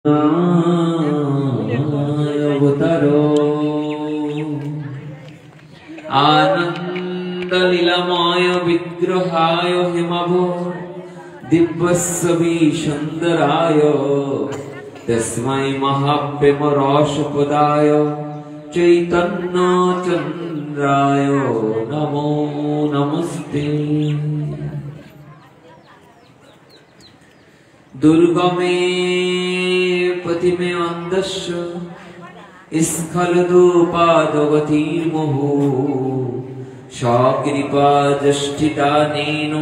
अवतारो आनंद लीलामय विग्रहाय हिमभो दिव्यस्वी सुंदराय तस्मै महाप्रेम रसपदाय चैतन्य चंद्राय नमो नमस्ते। दुर्गमे पथिमे अंधस्य स्खलदोपादगतिर्मोहो सकृपा जष्टिदानेन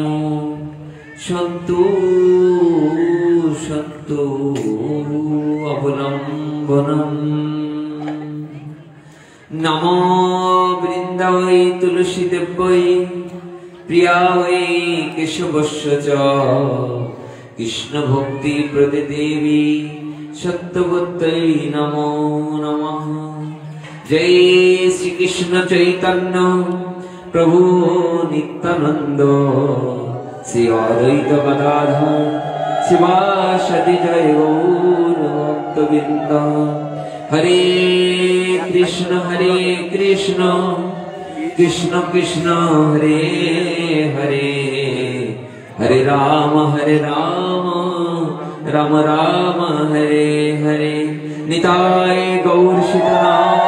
सन्तु सन्तु अवलम्बनम्। नमो वृन्दावै तुलसीदेव्यै प्रियायै केशवस्य च कृष्ण भक्ति प्रदे देवी सत्यवत्यै नमो नमः। जय श्री कृष्ण चैतन्य प्रभु नित्यानंद श्री अद्वैत गदाधर शिवासादि जय गौर भक्तवृंद। हरे कृष्ण कृष्ण कृष्ण हरे हरे हरे राम राम राम हरे हरे। निताय गौर सीतानाथ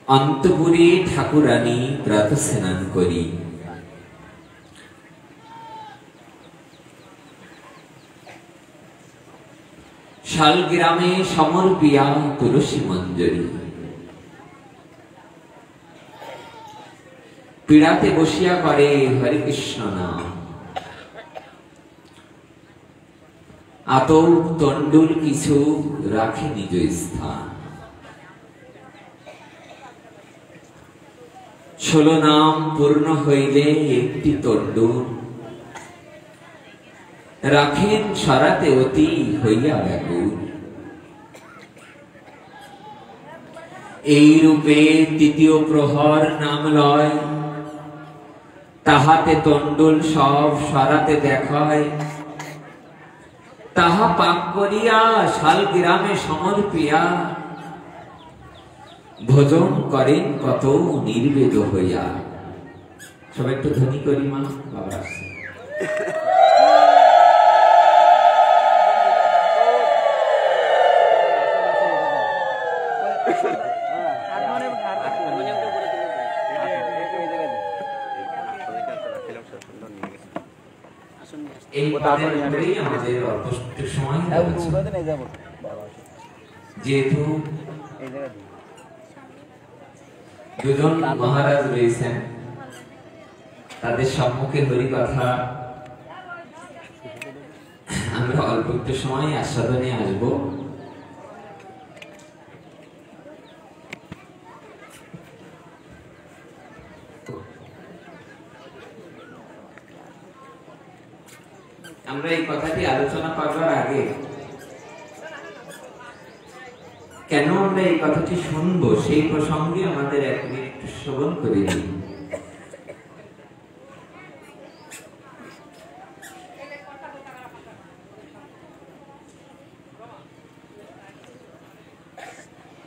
अंतपुरे ठाकुरानी प्रातः स्नान करी शालग्रामे समर्पिया तुलसी मंजरी पीड़ाते बसिया करे हरे कृष्ण नाम। आतप तंडुल किछु राखे निज स्थान। 16 नाम पूर्ण हইলে একটি তণ্ডুল রাখেন সারাতে অতি হইয়া ব্যাকুল। এই রূপে তৃতীয় প্রহর নাম লয় তাহাতে তণ্ডুল সব সারাতে দেখায়। তাহা পাক করিয়া শালগ্রামে সমর্পিয়া ভোজন করেন কত নির্বেদ হইয়া। সবাই একটু ধ্বনি করি মা বাবা আসছে। যেহেতু দুজন মহারাজ রয়েছেন তাদের সম্মুখে হরি কথা আমরা অল্প একটু সময় আস্বাদনে আসবো। আমরা এই কথাটি আলোচনা করবার আগে কেন আমরা এই কথাটি শুনবো সেই প্রসঙ্গে আমাদের এক মিনিট শ্রবণ করে দিই।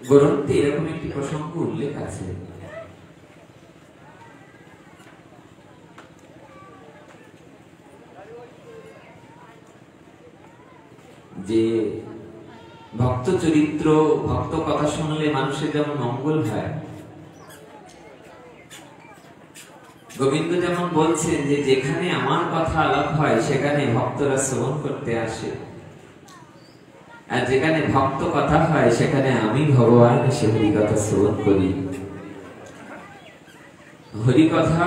গ্রন্থে এরকম একটি প্রসঙ্গ উল্লেখ আছে যে ভক্ত চরিত্র ভক্ত কথা শুনলে মানুষের যেমন মঙ্গল হয় গোবিন্দ যেমন বলছেন যে যেখানে আমার কথা আলাপ হয় সেখানে ভক্তরা শ্রবণ করতে আসে, আর যেখানে ভক্ত কথা হয় সেখানে আমি ভগবান এসে হরি কথা শ্রবণ করি। হরি কথা,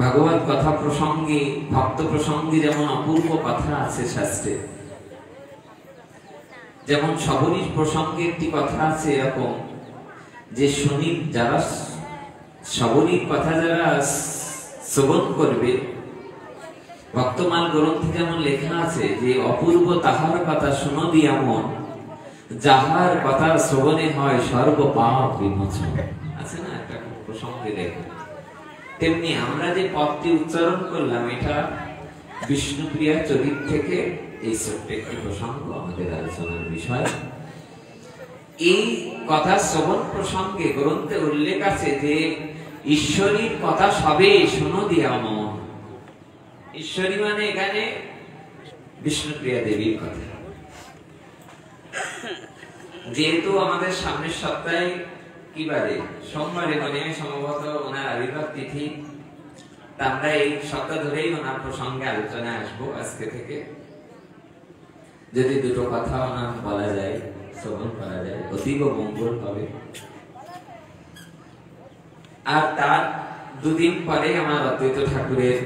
ভাগবত কথা প্রসঙ্গে, ভক্ত প্রসঙ্গে যেমন অপূর্ব কথা আছে শাস্ত্রে, যেমন শবরীর প্রসঙ্গে একটি কথা আছে এরকম যে শুনি যারা শবরীর কথা যারা শ্রবণ করবে, ভক্তমাল গ্রন্থে যেমন লেখা আছে যে অপূর্ব তাহার কথা শুনবি এমন যাহার কথা শ্রবণে হয় সর্ব পাপ বিমোচন, আছে না একটা প্রসঙ্গে লেখা। তেমনি আমরা যে পদটি উচ্চারণ করলাম এটা বিষ্ণুপ্রিয়া চরিত থেকে এই ছোট্ট একটি প্রসঙ্গ আমাদের আলোচনার বিষয়। এই কথা শ্রবণ প্রসঙ্গে গ্রন্থে উল্লেখ আছে যে ঈশ্বরীর কথা সবে শোনো দিয়া মন। ঈশ্বরী মানে এখানে বিষ্ণুপ্রিয়া দেবীর কথা। যেহেতু আমাদের সামনের সপ্তাহে কি বারে, সোমবারে মানে সম্ভবত ওনার আবির্ভাব তিথি, আমরা এই সপ্তাহ ধরেই ওনার প্রসঙ্গে আলোচনায় আসবো আজকে থেকে। যদি দুটো কথা ওনার বলা যায়, শ্রবণ করা যায়, অতীব মঙ্গল হবে। আর তার দুদিন পরে আমার অদ্বৈত ঠাকুরের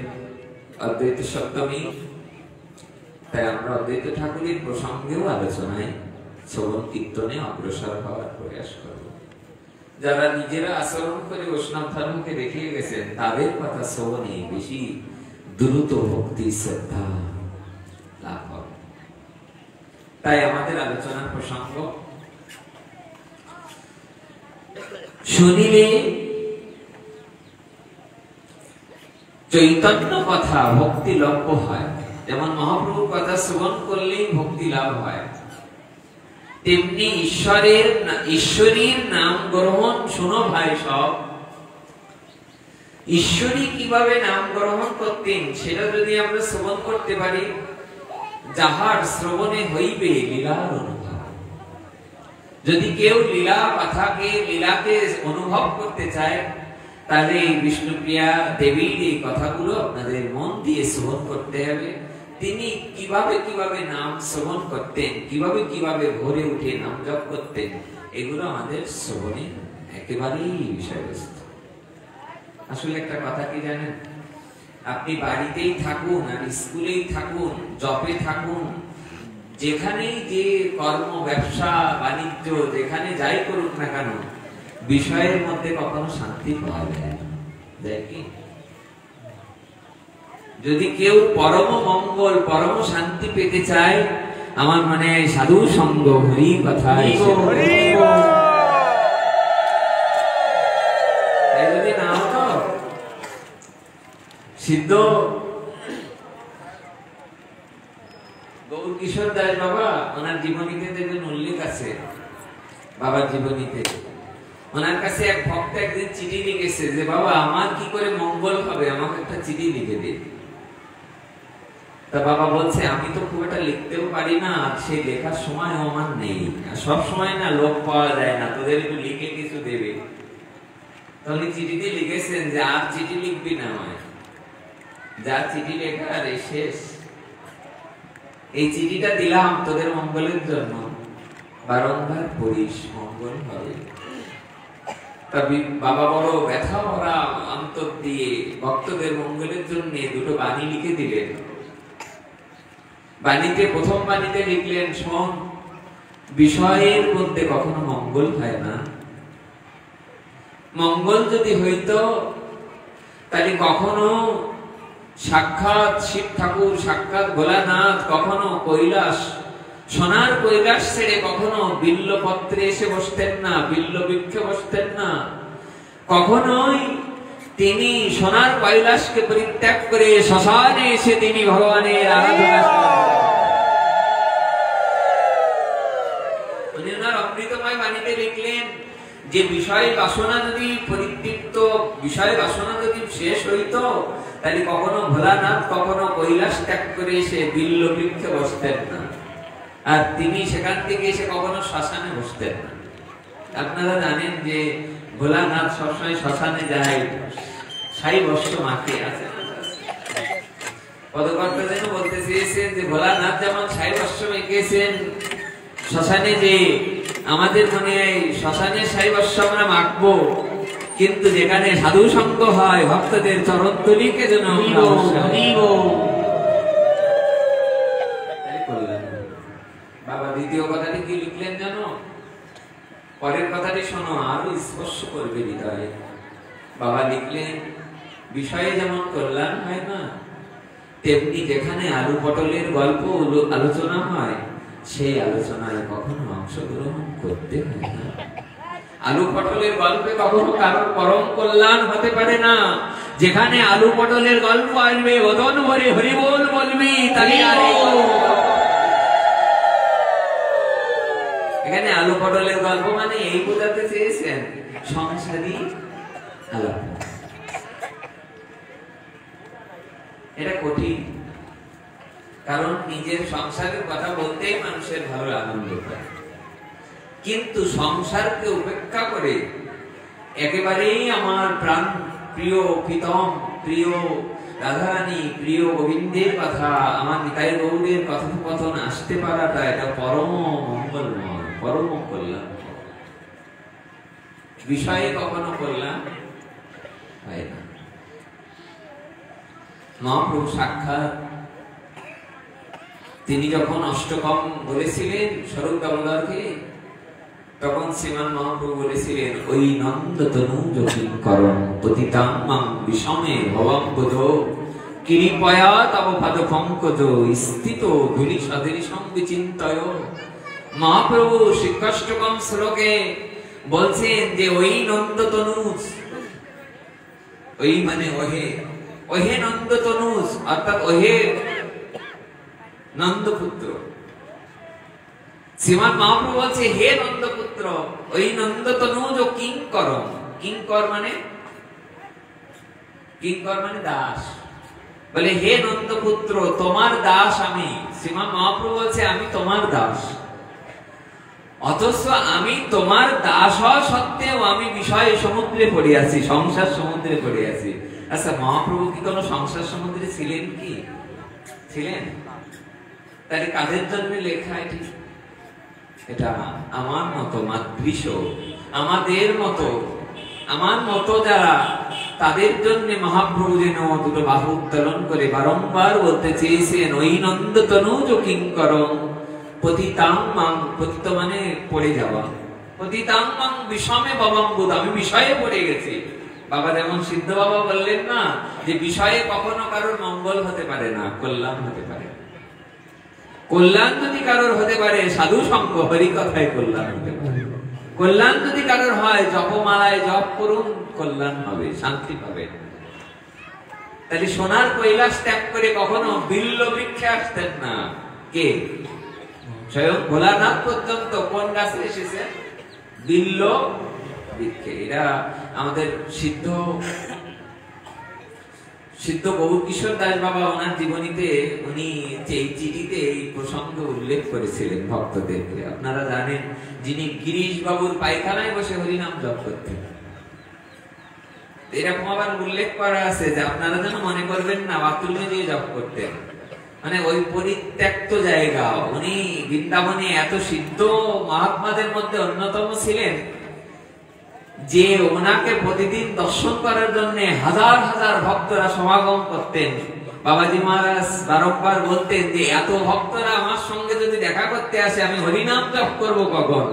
অদ্বৈত সপ্তমী, তাই আমরা অদ্বৈত ঠাকুরের প্রসঙ্গেও আলোচনায় শ্রবণ কীর্তনে অগ্রসর হওয়ার প্রয়াস করব। যারা নিজেরা আচরণ করে বৈষ্ণব ধর্মকে দেখিয়ে গেছেন তাদের কথা শ্রবণে বেশি দ্রুত ভক্তি শ্রদ্ধা লাভ হবে। তাই আমাদের আলোচনার প্রসঙ্গ শুনিলে চৈতন্য কথা ভক্তি লভ্য হয়। যেমন মহাপ্রভুর কথা শ্রবণ করলেই ভক্তি লাভ হয়, তেমনি ঈশ্বরীর নাম গ্রহণ শোনো ভাই সব। ঈশ্বরী কিভাবে নাম গ্রহণ করতেন সেটা যদি আমরা শ্রবণ করতে পারি, যাহার শ্রবণে হইবে লীলার অনুভব। যদি কেউ লীলা কথাকে, লীলাকে অনুভব করতে চায়, তাহলে এই বিষ্ণুপ্রিয়া দেবীর এই কথাগুলো আপনাদের মন দিয়ে শ্রবণ করতে হবে। তিনি কিভাবে কিভাবে নাম শ্রবণ করতেন, কিভাবে কিভাবে ভোরে উঠে নাম জপ করতেন, এগুলো আমাদের শ্রবণে একেবারেই বিষয়বস্তু। আসলে একটা কথা কি জানেন, আপনি বাড়িতেই থাকুন আর স্কুলেই থাকুন, জবে থাকুন, যেখানেই যে কর্ম, ব্যবসা বাণিজ্য যেখানে যাই করুক না কেন, বিষয়ের মধ্যে কখনো শান্তি পাওয়া যায় কি? যদি কেউ পরম মঙ্গল, পরম শান্তি পেতে চায়, আমার মনে হয় সাধু সঙ্গ, হরি কথা, যদি না হতো সিদ্ধ গৌর কিশোর দাস বাবা, ওনার জীবনীতে দেখবেন উল্লেখ আছে, বাবার জীবনীতে ওনার কাছে এক ভক্ত একদিন চিঠি লিখেছে যে বাবা আমার কি করে মঙ্গল হবে, আমাকে একটা চিঠি লিখে দিন। তা বাবা বলছে আমি তো খুব একটা লিখতেও পারি না, আর সেই লেখার সময় আমার নেই, আর সব সময় না লোক পাওয়া যায় না, তোদের একটু লিখে কিছু দেবে। তাহলে চিঠিতে লিখেছেন যে আর চিঠি লিখবি না, যা চিঠি লেখা আর শেষ, এই চিঠিটা দিলাম তোদের মঙ্গলের জন্য, বারংবার পড়িস, মঙ্গল হবে। বাবা বড় ব্যথা ভরা অন্তর দিয়ে ভক্তদের মঙ্গলের জন্য দুটো বাণী লিখে দিলেন। বাণীতে প্রথম বাণীতে লিখলেন, শোন, বিষয়ের মধ্যে কখনো মঙ্গল হয় না। মঙ্গল যদি হইতো তাহলে কখনো সাক্ষাৎ শিব ঠাকুর, সাক্ষাৎ ভোলানাথ কখনো কৈলাস, সোনার কৈলাস ছেড়ে কখনো বিল্লপত্রে এসে বসতেন না, বিল্ল বৃক্ষে বসতেন না। কখনোই তিনি সোনার কৈলাসকে পরিত্যাগ করে শ্মশানে এসে তিনি ভগবানের আরাধনা করেন। উনি ওনার অমৃতময় বাণীতে লিখলেন যে বিষয় বাসনা যদি পরিতৃপ্ত, বিষয় বাসনা যদি শেষ হইতো, তাহলে কখনো ভোলানাথ কখনো কৈলাস ত্যাগ করে এসে বিল্ল বৃক্ষে বসতেন না, আর তিনি সেখান থেকে এসে কখনো শ্মশানে বসতেন না। আপনারা জানেন যে ভোলানাথ সবসময় শ্মশানে যায়, ছাই বস্ত্র মাখিয়ে আছে। পদকর্তা যেন বলতে চেয়েছেন যে ভোলানাথ যেমন ছাই বস্ত্র মেখেছেন শ্মশানে, যে আমাদের মনে শ্মশানে ছাই বস্ত্র আমরা মাখবো, কিন্তু যেখানে সাধু সঙ্গ হয় ভক্তদের চরণতলিকে যেন বাবা দ্বিতীয় কথাটি কি লিখলেন জানো? পরের কথাটি শোনো, আরো স্পর্শ করবে হৃদয়ে। বাবা লিখলেন বিষয়ে যেমন কল্যাণ হয় না, তেমনি যেখানে আলু পটলের গল্প আলোচনা হয় সেই আলোচনায় কখনো অংশগ্রহণ করতে হয় না। আলু পটলের গল্পে কখনো কারোর পরম কল্যাণ হতে পারে না। যেখানে আলু পটলের গল্প আসবে বদন ভরে হরিবোল বলবি, তাই এখানে আলু পটলের গল্প মানে এই বোঝাতে চেয়েছেন সংসারী আলাপ। এটা কঠিন, কারণ নিজের সংসারের কথা বলতেই মানুষের ভালো আনন্দ পায়, কিন্তু সংসারকে উপেক্ষা করে একেবারেই আমার প্রাণ প্রিয় প্রীতম প্রিয় রাধারানী প্রিয় গোবিন্দের কথা, আমার নিতাই গৌরের কথোপকথন আসতে পারাটা এটা পরম মঙ্গলময়, পরম কল্যাণ। বিষয়ে কখনো কল্যাণ হয় না। মহাপ্রভু সাক্ষাৎ তিনি যখন অষ্টকম বলেছিলেন স্বরূপ দামোদরকে, তখন শ্রীমান মহাপ্রভু বলেছিলেন ওই নন্দতনু যকিঙ্করং পতিতাং মাং বিষমে ভবঙ্গজ কিরিপয়া তব পাদপঙ্কজ স্থিত ধূলি সদৃশং বিচিন্তয়। মহাপ্রভু শ্রীকষ্টকম শ্লোকে বলছেন যে ওই নন্দতনুজ, ওই মানে ওহে, ওহে নন্দতনুজ অর্থাৎ ওহে নন্দপুত্র। শ্রীমান মহাপ্রভু বলছে হে নন্দপুত্র, ওই নন্দতনুজ ও কিঙ্কর, কিঙ্কর মানে কিঙ্কর মানে দাস, বলে হে নন্দপুত্র তোমার দাস আমি। শ্রীমান মহাপ্রভু বলছে আমি তোমার দাস, অথচ আমি তোমার দাস হওয়া সত্ত্বেও আমি বিষয় সমুদ্রে পড়ে আছি, সংসার সমুদ্রে পড়ে আছি। আচ্ছা মহাপ্রভু কি কোন সংসার সমুদ্রে ছিলেন কি? ছিলেন? তাহলে কাদের জন্য লেখা এটি? এটা আমার মতো মাতৃশ, আমাদের মতো, আমার মতো যারা, তাদের জন্য মহাপ্রভু যেন দুটো বাহু উত্তোলন করে বারংবার বলতে চেয়েছেন ওই নন্দতনুজ কিঙ্করং পতিতাং মাং, পতিত মানে পড়ে যাওয়া, পতিতাং মাং বিষমে ভবঙ্গজ, আমি বিষয়ে পড়ে গেছি। বাবা যেমন সিদ্ধ বাবা বললেন না যে বিষয়ে কখনো কারোর মঙ্গল হতে পারে না, কল্যাণ হতে পারে। কল্যাণ যদি কারোর হতে পারে সাধু সঙ্গ হরি কথায় কল্যাণ হতে পারে। কল্যাণ যদি কারোর হয় জপমালায় জপ করুন, কল্যাণ হবে, শান্তি পাবে। তাহলে সোনার কৈলাস ত্যাগ করে কখনো বিল্ল বৃক্ষে আসতেন না। কে? স্বয়ং ভোলানাথ পর্যন্ত কোন গাছে এসেছে? বিল্ল বৃক্ষে। এরা আমাদের সিদ্ধ সিদ্ধ গৌরকিশোর দাস বাবা ওনার জীবনীতে উনি এই চিঠিতে এই প্রসঙ্গ উল্লেখ করেছিলেন ভক্তদেরকে। আপনারা জানেন যিনি গিরিশ বাবুর পায়খানায় বসে হরিনাম জপ করতেন, এরকম আবার উল্লেখ করা আছে যে আপনারা যেন মনে করবেন না বাথরুমে দিয়ে জপ করতেন, মানে ওই পরিত্যক্ত জায়গা। উনি বৃন্দাবনে এত সিদ্ধ মহাত্মাদের মধ্যে অন্যতম ছিলেন যে ওনাকে প্রতিদিন দর্শন করার জন্য হাজার হাজার ভক্তরা সমাগম করতেন। বাবাজি মহারাজ বারংবার বলতেন যে এত ভক্তরা আমার সঙ্গে যদি দেখা করতে আসে আমি হরিনাম জপ করবো কখন?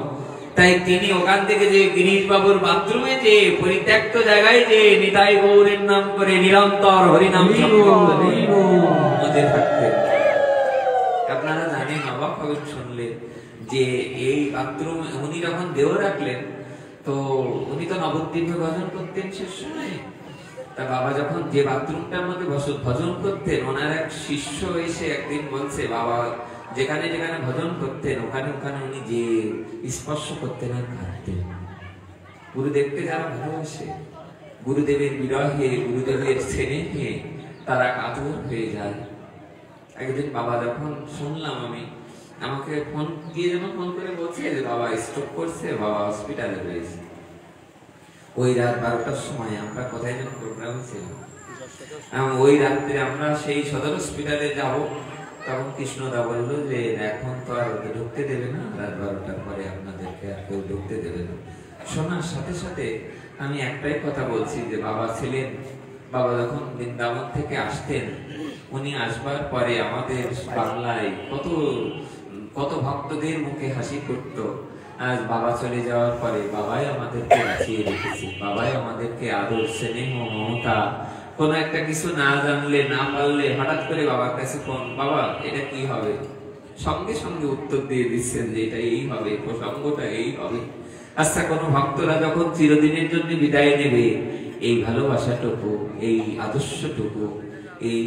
তাই তিনি ওখান থেকে যে গিরিশ বাবুর বাথরুমে যে পরিত্যক্ত জায়গায় যে নিতাই গৌরের নাম করে নিরন্তর হরিনাম থাকতেন। আপনারা জানেন, অবাক হবেন শুনলে যে এই বাথরুম উনি যখন দেহ রাখলেন তো উনি তো নবদ্বীপে ভজন করতেন শেষ সময়। তা বাবা যখন যে বাথরুমটার মধ্যে ভজন করতেন, ওনার এক শিষ্য এসে একদিন বলছে বাবা যেখানে যেখানে ভজন করতেন ওখানে ওখানে উনি যে স্পর্শ করতেন আর কাঁদতেন। গুরুদেবকে যারা ভালোবাসে, গুরুদেবের বিরহে গুরুদেবের স্নেহে তারা কাতর হয়ে যায়। একদিন বাবা যখন শুনলাম আমি, আমাকে ফোন দিয়ে যেন ফোন করে বলছে যে বাবা স্ট্রোক করছে, বাবা হসপিটালে রয়েছে। ওই রাত 12টার সময় আমরা কোথায় যেন প্রোগ্রামে ছিলাম, ওই রাত্রে আমরা সেই সদর হসপিটালে যাব। তখন কৃষ্ণদা বললো যে এখন তো আর ঢুকতে দেবে না, রাত 12টার পরে আপনাদেরকে আর কেউ ঢুকতে দেবে না। শোনার সাথে সাথে আমি একটাই কথা বলছি যে বাবা ছিলেন, বাবা যখন বৃন্দাবন থেকে আসতেন, উনি আসবার পরে আমাদের বাংলায় কত কত ভক্তদের মুখে হাসি ফুটতো। আজ বাবা চলে যাওয়ার পরে বাবাই আমাদেরকে বাঁচিয়ে রেখেছে, বাবাই আমাদেরকে আদর, স্নেহ, মমতা। কোনো একটা কিছু না জানলে না পারলে হঠাৎ করে বাবার কাছে ফোন, বাবা এটা কি হবে, সঙ্গে সঙ্গে উত্তর দিয়ে দিচ্ছেন যে এটা এই হবে, প্রসঙ্গটা এই হবে। আচ্ছা, কোন ভক্তরা যখন চিরদিনের জন্য বিদায় নেবে, এই ভালোবাসাটুকু, এই আদর্শটুকু, এই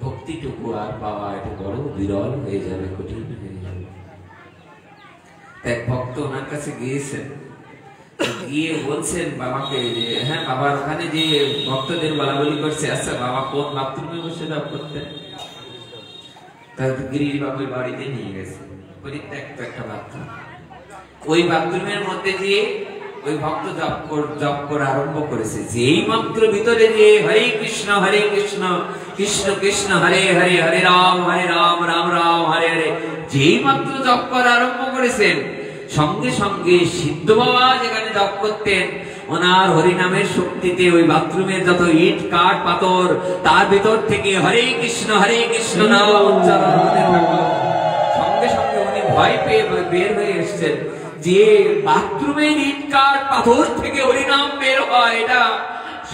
ভক্তিটুকু আর পাওয়া এটা বড় বিরল হয়ে যাবে, কঠিন হয়ে যাবে। এক ভক্ত ওনার কাছে গিয়েছেন, গিয়ে বলছেন বাবাকে যে হ্যাঁ বাবার ওখানে যে ভক্তদের বলাবলি করছে, আচ্ছা বাবা কোন বাথরুমে বসে জপ করতেন? গিরিশ বাবুর বাড়িতে নিয়ে গেছে, পরিত্যক্ত একটা বাথরুম। ওই বাথরুমের মধ্যে দিয়ে ওই ভক্ত জপ করা আরম্ভ করেছে। যেই মাত্র ভিতরে যে হরে কৃষ্ণ কৃষ্ণ কৃষ্ণ হরে হরে, হরে রাম রাম রাম হরে হরে, যেই মাত্র জপ করা আরম্ভ করেছেন, সঙ্গে সঙ্গে সিদ্ধ বাবা যেখানে জপ করতেন, ওনার হরিনামের শক্তিতে ওই বাথরুমের যত ইট কাঠ পাথর, তার ভিতর থেকে হরে কৃষ্ণ নাম উচ্চারণ হতে থাকলো। সঙ্গে সঙ্গে উনি ভয় পেয়ে বের হয়ে এসেছেন যে বাথরুমের ইট কাঠ পাথর থেকে হরিনাম বের হয়, এটা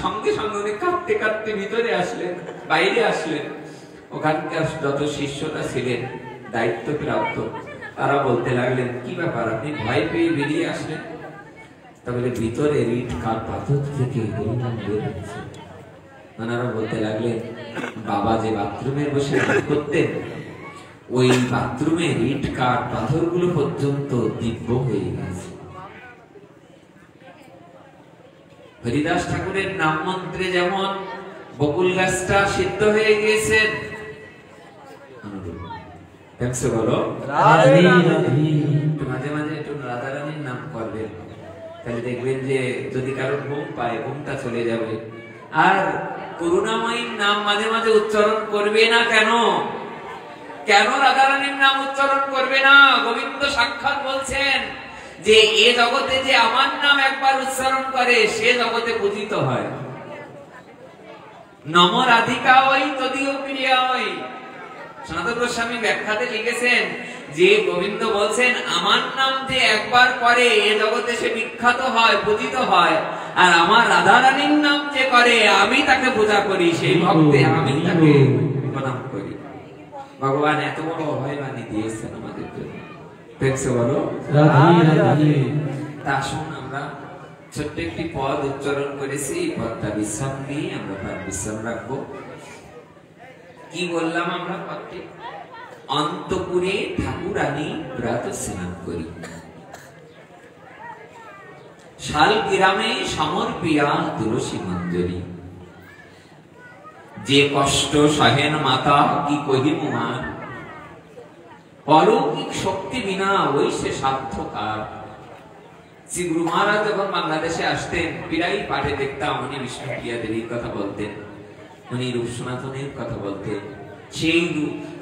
সঙ্গে সঙ্গে উনি কাঁদতে কাঁদতে ভিতরে আসলেন, বাইরে আসলেন। ওখানকার যত শিষ্যরা ছিলেন দায়িত্বপ্রাপ্ত, তারা বলতে লাগলেন কি ব্যাপার, আপনি ভয় পেয়ে বেরিয়ে আসলেন? তাহলে ভিতরে ইট কাঠ পাথর থেকে হরিনাম বের হচ্ছে। ওনারা বলতে লাগলেন বাবা যে বাথরুমে বসে করতেন, ওই বাথরুমে ইট কাঠ পাথর গুলো পর্যন্ত দিব্য হয়ে গেছে। হরিদাস ঠাকুরের নাম মন্ত্রে যেমন বকুল গাছটা সিদ্ধ হয়ে গিয়েছেন, বলো মাঝে মাঝে একটু রাধা রানীর নাম করবেন, তাহলে দেখবেন যে যদি কারোর ঘুম পায় ঘুমটা চলে যাবে। আর করুণাময়ীর নাম মাঝে মাঝে উচ্চারণ করবে না কেন? কেন রাধারানীর নাম উচ্চারণ করবে না? গোবিন্দ সাক্ষাৎ বলছেন যে এ জগতে যে আমার নাম একবার উচ্চারণ করে সে জগতে পূজিত হয়। নম রাধিকা ওই তদীয় প্রিয়া ওই। সনাতন গোস্বামী ব্যাখ্যাতে লিখেছেন যে গোবিন্দ বলছেন আমার নাম যে একবার করে এ জগতে সে বিখ্যাত হয়, পূজিত হয়। আর আমার রাধারানীর নাম যে করে আমি তাকে পূজা করি, সেই ভক্তে আমি তাকে প্রণাম করি। ভগবান এত বড় অভয়বাণী দিয়েছেন আমাদের জন্য। বলো তা আসুন আমরা ছোট্ট একটি পদ উচ্চারণ করেছি, পদটা বিশ্রাম দিয়ে আমরা বিশ্রাম রাখবো। কি বললাম আমরা পদটি? অন্তপুরে ঠাকুরানী প্রাত স্নান করি, শাল গ্রামে সমর্পিয়া তুলসী মঞ্জরি। যে কষ্ট সহেন মাতা কি কহিব আর, অলৌকিক শক্তি বিনা ওই সে সাধ্যকার। শ্রী গুরু মহারাজ যখন বাংলাদেশে আসতেন, প্রায় পাঠে দেখতাম উনি বিষ্ণুপ্রিয়া দেবীর কথা বলতেন, উনি রূপ সনাতনের কথা বলতেন। সেই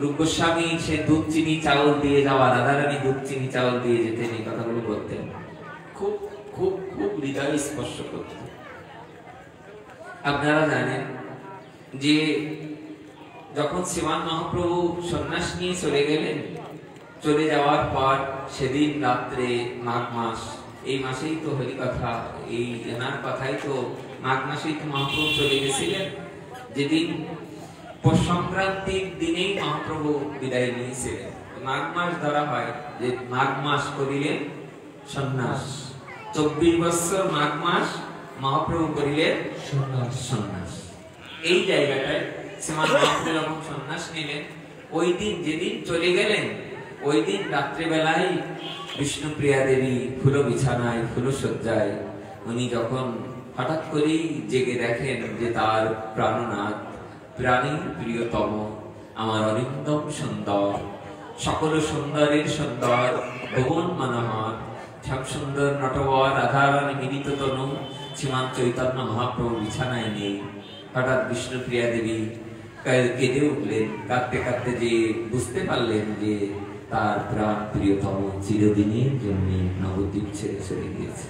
রূপ গোস্বামী সে দুধ চিনি চাউল দিয়ে যাওয়া, রাধারানী দুধ চিনি চাউল দিয়ে যেতেন, এই কথাগুলো বলতেন। খুব খুব খুব হৃদয় স্পর্শ করত। আপনারা জানেন যে যখন শ্রীমান মহাপ্রভু সন্ন্যাস নিয়ে চলে গেলেন, চলে যাওয়ার পর সেদিন রাত্রে মাঘ মাস, এই মাসেই তো হরি কথা, এই এনার কথাই তো মাঘ মাসেই তো মহাপ্রভু চলে গেছিলেন। যেদিন পৌষ সংক্রান্তির দিনেই মহাপ্রভু বিদায় নিয়েছিলেন। মাঘ মাস ধরা হয় যে মাঘ মাস করিলেন সন্ন্যাস। 24 বছর মাঘ মাস মহাপ্রভু করিলেন সন্ন্যাস। এই জায়গাটায় শ্রীমান মহাপ্রভু যখন সন্ন্যাস নিলেন, ওই দিন যেদিন চলে গেলেন, ওই দিন রাত্রিবেলায় বিষ্ণুপ্রিয়া দেবী ফুল বিছানায়, ফুল সজ্জায়, উনি যখন হঠাৎ করেই জেগে দেখেন যে তার প্রাণনাথ, প্রাণীর প্রিয়তম, আমার অরিন্দম সুন্দর, সকল সুন্দরের সুন্দর, ভুবন মনোহর সব সুন্দর নটবর রাধারানী মিলিত তনু শ্রীমান চৈতন্য মহাপ্রভু বিছানায় নেই। হঠাৎ বিষ্ণুপ্রিয়া দেবী কেঁদে উঠলেন। কাঁদতে কাঁদতে যে বুঝতে পারলেন যে তার প্রাণ প্রিয়তম চিরদিনের জন্য নবদ্বীপ ছেড়ে চলে গিয়েছে।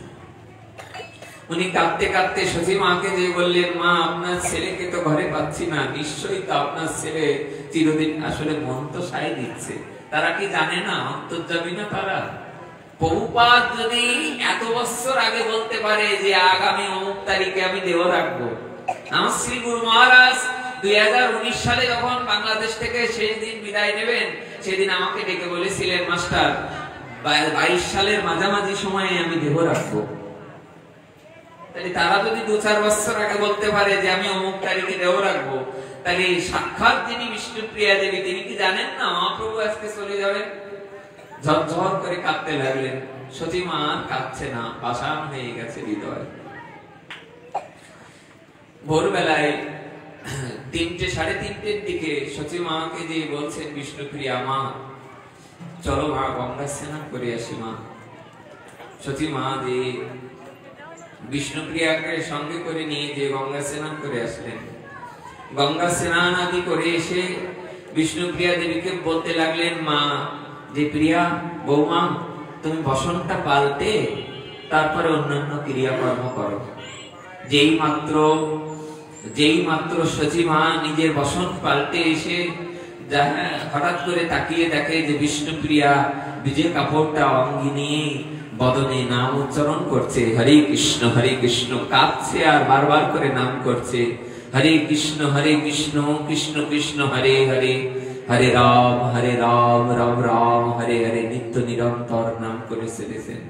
উনি কাঁদতে কাঁদতে সতী মাকে যে বললেন, মা আপনার ছেলেকে তো ঘরে পাচ্ছি না, নিশ্চয়ই তো আপনার ছেলে চিরদিন, আসলে মন তো সায় দিচ্ছে। তারা কি জানে না অন্তর্যামী না তারা? প্রভুপাদ যদি এত বছর আগে বলতে পারে যে আগামী অমুক তারিখে আমি দেহ রাখবো, আমার শ্রী গুরু মহারাজ 2019 সালে যখন বাংলাদেশ থেকে শেষ দিন বিদায় নেবেন, সেদিন আমাকে ডেকে বলেছিলেন, মাস্টার 22 সালের মাঝামাঝি সময়ে আমি দেহ রাখবো। তাহলে তারা যদি 2-4 বছর আগে বলতে পারে যে আমি অমুক তারিখে দেহ রাখবো, তাহলে সাক্ষাৎ যিনি বিষ্ণুপ্রিয়া দেবী তিনি কি জানেন না মহাপ্রভু আজকে চলে যাবেন? ঝরঝর করে কাঁদতে লাগলেন। সতী মা কাঁদছে না, পাষাণ হয়ে গেছে হৃদয়। ভোরবেলায় 3-3:30 দিকে সতী মাকে যে বলছেন বিষ্ণুপ্রিয়া, মা চলো মা গঙ্গা স্নান করে আসি। মা সতী মা যে বিষ্ণুপ্রিয়াকে সঙ্গে করে নিয়ে যে গঙ্গা স্নান করে আসলেন। গঙ্গা স্নান আদি করে এসে বিষ্ণুপ্রিয়া দেবীকে বলতে লাগলেন, মা যে প্রিয়া বৌমা, তুমি বসনটা পাল্টে তারপরে অন্যান্য ক্রিয়াকর্ম করো। যেই মাত্র সচী মা নিজের বসন পাল্টে এসে হঠাৎ করে তাকিয়ে দেখে যে বিষ্ণুপ্রিয়া বিজে কাপড়টা অঙ্গি নিয়ে বদনে নাম উচ্চারণ করছে, হরে কৃষ্ণ কাঁদছে আর বারবার করে নাম করছে, হরে কৃষ্ণ কৃষ্ণ কৃষ্ণ হরে হরে, হরে রাম রাম রাম হরে হরে, নিত্য নিরন্তর নাম করে চলেছেন।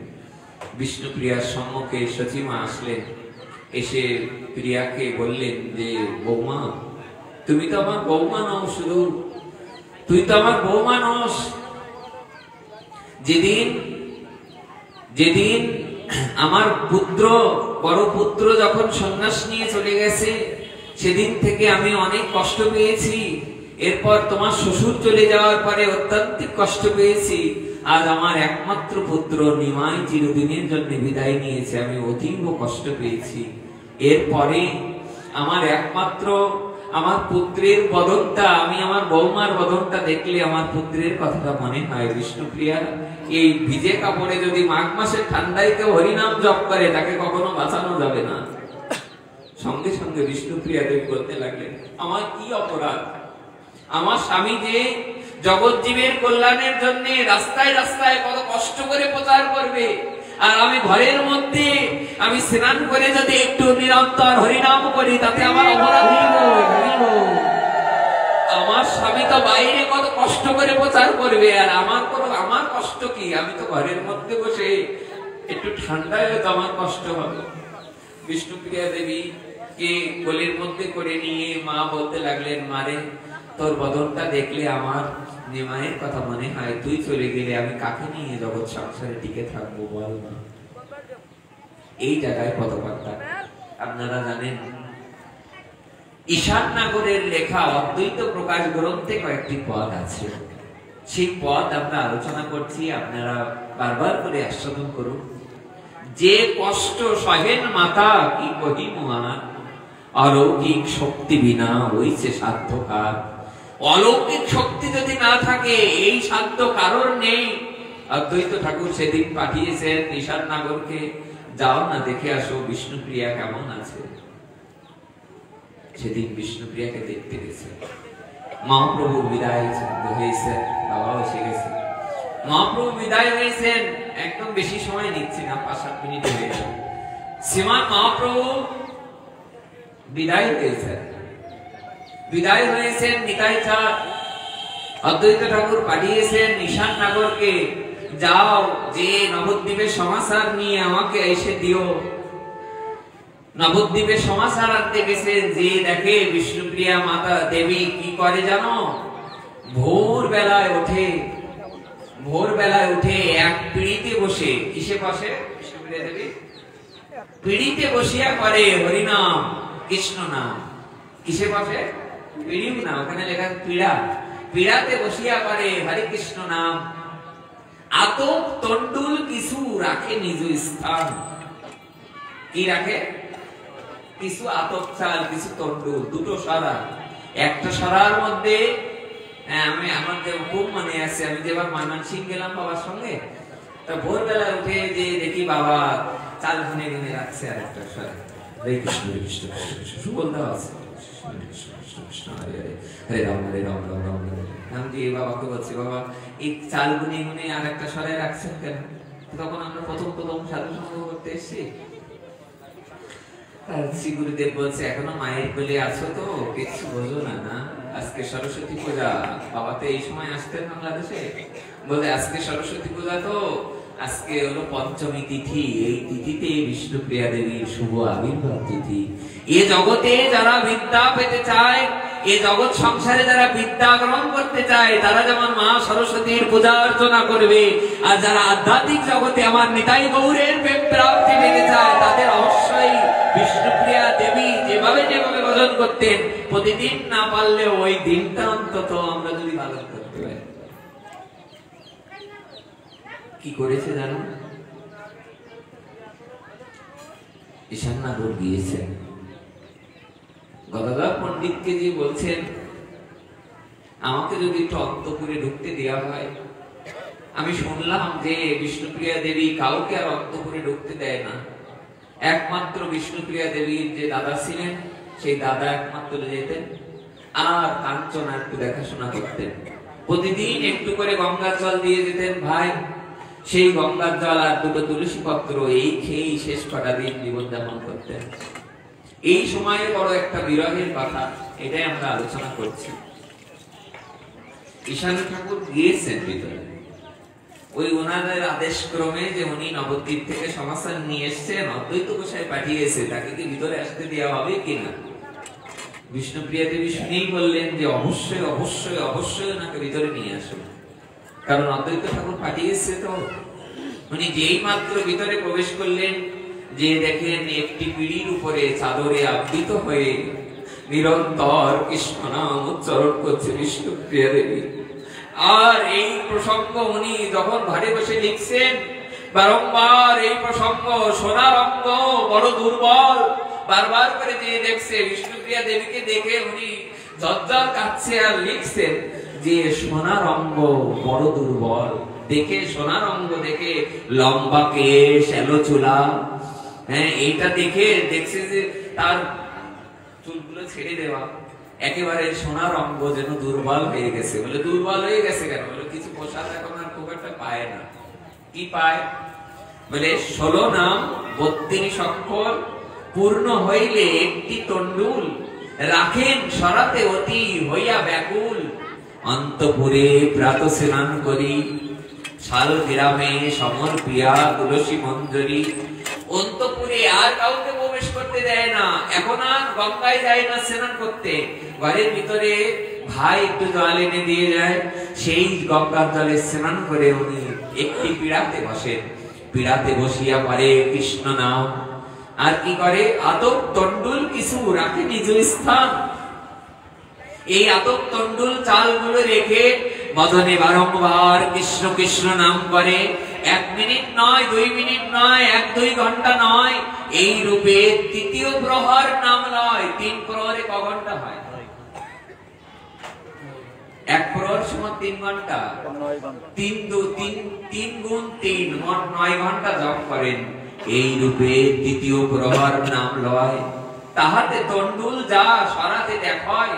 বিষ্ণুপ্রিয়ার সম্মুখে সচিমা আসলেন। এসে প্রিয়াকে বললেন যে বৌমা, তুমি তো আমার বৌমা নও, শুধু তুই তো আমার বৌমা নস। যেদিন আমার বড় পুত্র যখন সন্ন্যাস নিয়ে চলে গেছে, সেদিন থেকে আমি অনেক কষ্ট পেয়েছি। এরপর তোমার শ্বশুর চলে যাওয়ার পরে অত্যন্ত কষ্ট পেয়েছি। আজ আমার একমাত্র পুত্র নিমাই চিরদিনের জন্য বিদায় নিয়েছে, আমি অতীব কষ্ট পেয়েছি। এরপরে আমার পুত্রের বদনটা, আমি আমার বৌমার বদনটা দেখলে আমার পুত্রের কথাটা মনে হয়। বিষ্ণুপ্রিয়া এই ভিজে কাপড়ে যদি মাঘ মাসের ঠান্ডায় কেউ হরিনাম জপ করে, তাকে কখনো বাঁচানো যাবে না। সঙ্গে সঙ্গে বিষ্ণুপ্রিয়া দেবী বলতে লাগলেন, আমার কি অপরাধ? আমার স্বামী যে জগৎ জীবের কল্যাণের জন্য রাস্তায় রাস্তায় কত কষ্ট করে প্রচার করবে, আর আমি ঘরের মধ্যে আমি স্নান করে যদি একটু নিরন্তর হরিনাম করি, তাতে আমার অপরাধ হইব? আমার স্বামী তো বাইরে কত কষ্ট করে প্রচার করবে, আর আমার কষ্ট কি? আমি তো ঘরের মধ্যে বসে একটু ঠান্ডায় হয়তো আমার কষ্ট হবে। বিষ্ণুপ্রিয়া দেবী কে কোলের মধ্যে করে নিয়ে মা বলতে লাগলেন, মারে তোর বদনটা দেখলে আমার নিমায়ের কথা মনে হয়। তুই চলে গেলে আমি কাকে নিয়ে জগৎ সংসারে টিকে থাকবো বল না? এই জায়গায় পদপাঠটা আপনারা জানেন, ঈশান নাগরের লেখা অদ্বৈত প্রকাশ গ্রন্থে কয়েকটি পদ আছে। সেই পদ আমরা আলোচনা করছি, আপনারা বারবার করে আস্বাদন করুন। যে কষ্ট সহেন মাতা কি কহিম আর, অলৌকিক শক্তি বিনা হইছে সাধ্যকার। অলৌকিক শক্তি যদি না থাকে, এই সাধ্য কারণ নেই। অদ্বৈত ঠাকুর সেদিন পাঠিয়েছেন ঈশান নাগরকে, যাও না দেখে আসো বিষ্ণুপ্রিয়া কেমন আছে। সেদিন বিষ্ণুপ্রিয়াকে দেখতে গেছে। মহাপ্রভু বিদায় হয়েছে, বাবাও এসে গেছে। মহাপ্রভু বিদায় হয়েছেন, একদম বেশি সময় নিচ্ছে না, 5-7 মিনিট হয়ে যাবে। শ্রীমান মহাপ্রভু বিদায় হয়েছেন নিতাই চাঁদ। অদ্বৈত ঠাকুর পাঠিয়েছেন ঈশান নাগরকে, যাও যে নবদ্বীপের সমাচার নিয়ে আমাকে এসে দিও। নবদ্বীপের সমাচার আনতে গেছেন। যে দেখে বিষ্ণুপ্রিয়া মাতা দেবী কি করে জানো? ভোরবেলায় উঠে এক পিড়িতে বসে, কিসে বসে বিষ্ণুপ্রিয়া দেবী? পিড়িতে বসিয়া করে হরিনাম কৃষ্ণ নাম। কিসে বসে? পিড়িও না, ওখানে লেখা পিড়া। পিড়াতে বসিয়া করে হরে কৃষ্ণ নাম। আতপ তন্ডুল কিছু রাখে নিজ স্থান। কি রাখে? কিছু আতপ চাল, কিছু তন্ডুল, দুটো সারা। একটা সারার মধ্যে আমি আমার খুব মনে আছে, আমি যেবার ময়মনসিংহ গেলাম বাবার সঙ্গে, তা ভোরবেলা উঠে যে দেখি বাবা চাল গুনে গুনে রাখছে আর একটা সারা। হরে কৃষ্ণ হরে কৃষ্ণ কৃষ্ণ কৃষ্ণ সুবল দেওয়া আছে, হরে রাম হরে রাম রাম রাম হরে রাম। আমি যে বাবাকে বলছি, বাবা এই চাল গুনে গুনে আর একটা সরাই রাখছেন কেন? তখন আমরা প্রথম প্রথম সাধু সঙ্গ করতে এসেছি। শ্রী গুরুদেব বলছে, এখনো মায়ের কোলে আছো তো, কিছু বোঝো না। না, আজকে সরস্বতী পূজা। বাবা তো এই সময় আসতেন বাংলাদেশে। বলে আজকে সরস্বতী পূজা, তো আজকে হলো পঞ্চমী তিথি। এই তিথিতে বিষ্ণুপ্রিয়া দেবীর শুভ আবির্ভাব তিথি। এ জগতে যারা বিদ্যা পেতে চায়, এ জগৎ সংসারে যারা বিদ্যা গ্রহণ করতে চায়, তারা যেমন মা সরস্বতীর পূজা অর্চনা করবে, আর যারা আধ্যাত্মিক জগতে আমার নিতাই গৌরের প্রেম প্রাপ্তি পেতে চায়, তাদের অবশ্যই বিষ্ণুপ্রিয়া দেবী যেভাবে যেভাবে ভজন করতেন, প্রতিদিন না পারলেও ওই দিনটা অন্তত আমরা যদি পালন করতে পারি। কি করেছে জানো? ঈশাননগর গিয়েছেন, গদাধর পণ্ডিতকে যে বলছেন, আমাকে যদি একটু অন্তপুরে ঢুকতে দেওয়া হয়। আমি শুনলাম যে বিষ্ণুপ্রিয়া দেবী কাউকে আর অন্তপুরে ঢুকতে দেয় না, একমাত্র বিষ্ণুপ্রিয়া দেবীর যে দাদা ছিলেন, সেই দাদা একমাত্র যেতেন, আর কাঞ্চনা একটু দেখাশোনা করতেন। প্রতিদিন একটু করে গঙ্গার জল দিয়ে যেতেন ভাই। সেই গঙ্গার জল আর দুটো তুলসী পত্র এই খেয়েই শেষ কটা দিন জীবনযাপন করতেন। এই সময়ে বড় একটা বিরহের কথা, এটাই আমরা আলোচনা করছি। ঈশান ঠাকুর গিয়েছেন ভিতরে, ওই ওনাদের আদেশ ক্রমে যে উনি নবদ্বীপ থেকে সমাচার নিয়ে এসছেন, অদ্বৈত গোসাই পাঠিয়েছে, তাকে কি ভিতরে আসতে দেওয়া হবে কিনা? বিষ্ণুপ্রিয়া দেবী শুনেই বললেন যে অবশ্যই অবশ্যই অবশ্যই ওনাকে ভিতরে নিয়ে আসুন, কারণ অদ্বৈত ঠাকুর পাঠিয়েছে। তো উনি যেই মাত্র ভিতরে প্রবেশ করলেন, যে দেখেন একটি পিঁড়ির উপরে চাদরে আবৃত হয়ে নিরন্তর কৃষ্ণ নাম উচ্চারণ করছে বিষ্ণুপ্রিয়া দেবী। আর এই প্রসঙ্গ উনি যখন ঘরে বসে লিখছেন, বারংবার এই প্রসঙ্গ, সোনার অঙ্গ বড় দুর্বল, বারবার করে যে দেখছে বিষ্ণুপ্রিয়া দেবীকে দেখে উনি ঝরঝর কাঁদছে আর লিখছেন যে সোনার অঙ্গ বড় দুর্বল। দেখে সোনার অঙ্গ দেখে, লম্বা কেশ, এলো চুলা, হ্যাঁ, এইটা দেখে দেখছে যে তার চুলগুলো ছেড়ে দেওয়া, একেবারে সোনার অঙ্গ যেন দুর্বল হয়ে গেছে। বলে দুর্বল হয়ে গেছে কেন? বলে কিছু পোশাক এখন আর খুব একটা পায় না। কি পায়? বলে 16 নাম 32 অক্ষর পূর্ণ হইলে একটি তন্ডুল, রাখেন সরাতে অতি হইয়া ব্যাকুল। অন্তপুরে প্রাত স্নান করি, শাল গ্রামে সমর্পিয়া তুলসী মঞ্জরি। অন্তপুরে আর কাউকে প্রবেশ করতে দেয় না, এখন আর গঙ্গায় যায় না স্নান করতে। ঘরের ভিতরে ভাই একটু জল এনে দিয়ে যায়, সেই গঙ্গার জলে স্নান করে উনি একটি পীড়াতে বসেন। পীড়াতে বসিয়া পারে কৃষ্ণ নাম, আর কি করে? আতপ তন্ডুল কিছু রাখে নিজ স্থান। এই আতপ তন্ডুল চালগুলো রেখে বদনে বারংবার কৃষ্ণ কৃষ্ণ নাম করে। 1 মিনিট নয়, 2 মিনিট নয়, 1-2 ঘন্টা নয়, এই রূপে তৃতীয় প্রহর নাম লয়। 3 প্রহরে ক ঘন্টা হয়? 1 প্রহর সময় 3 ঘন্টা, 3 গুণ 3 মোট 9 ঘন্টা জপ করেন। এই রূপে তৃতীয় প্রহর নাম লয়। তাহাতে তন্ডুল যা সরাতে দেখায়,